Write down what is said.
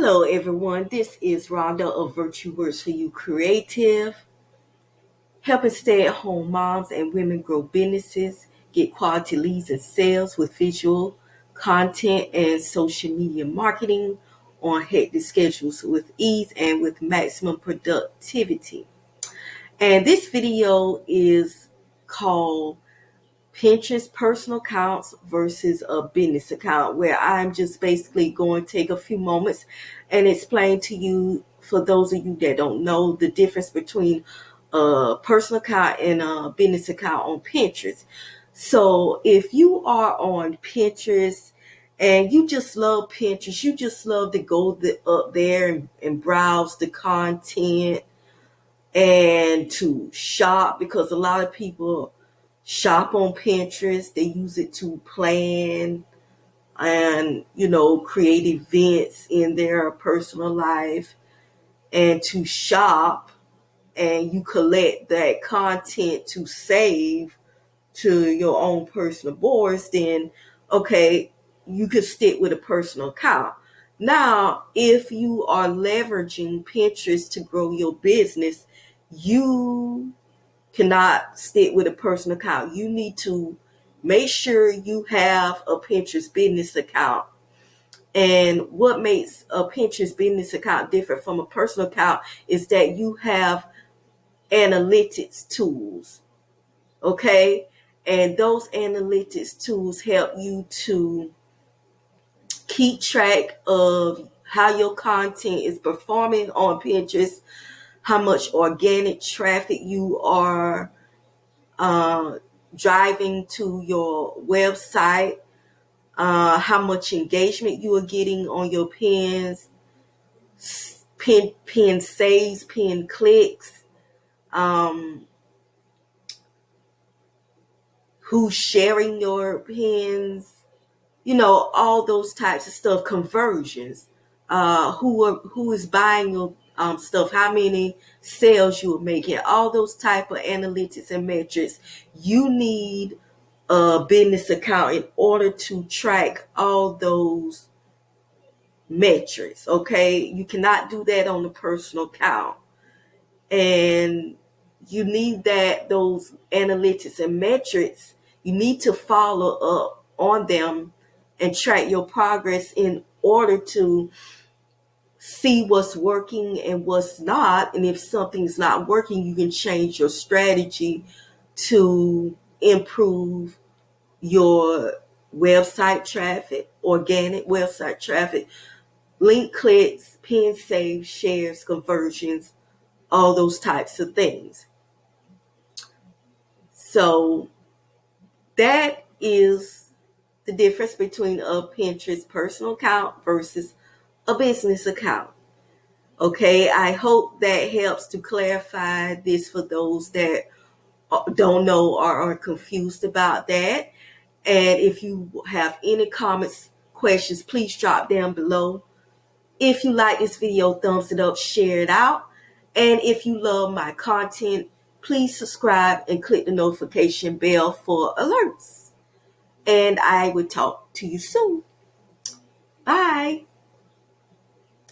Hello, everyone. This is Rhonda of Virtu Works for You Creative, helping stay at home moms and women grow businesses, get quality leads and sales with visual content and social media marketing on hectic schedules with ease and with maximum productivity. And this video is called Pinterest personal accounts versus a business account, where I'm just basically going to take a few moments and explain to you, for those of you that don't know, the difference between a personal account and a business account on Pinterest. So if you are on Pinterest and you just love Pinterest, you just love to go up there and browse the content and to shop, because a lot of people shop on Pinterest. They use it to plan and, create events in their personal life and to shop, and you collect that content to save to your own personal boards. Then okay, you could stick with a personal account. Now, if you are leveraging Pinterest to grow your business, you cannot stick with a personal account. You need to make sure you have a Pinterest business account. And what makes a Pinterest business account different from a personal account is that you have analytics tools. Okay? And those analytics tools help you to keep track of how your content is performing on Pinterest, how much organic traffic you are driving to your website, how much engagement you are getting on your pin saves, pin clicks, who's sharing your pins, all those types of stuff, conversions, who is buying your stuff, how many sales you are making, all those type of analytics and metrics. You need a business account in order to track all those metrics. Okay, you cannot do that on a personal account, and you need those analytics and metrics. You need to follow up on them and track your progress in order to see what's working and what's not. And if something's not working, you can change your strategy to improve your website traffic, organic website traffic, link clicks, pin saves, shares, conversions, all those types of things. So that is the difference between a Pinterest personal account versus a business account. Okay, I hope that helps to clarify this for those that don't know or are confused about that. And if you have any comments, questions, please drop down below. If you like this video, thumbs it up, share it out. And if you love my content, please subscribe and click the notification bell for alerts. And I will talk to you soon. Bye.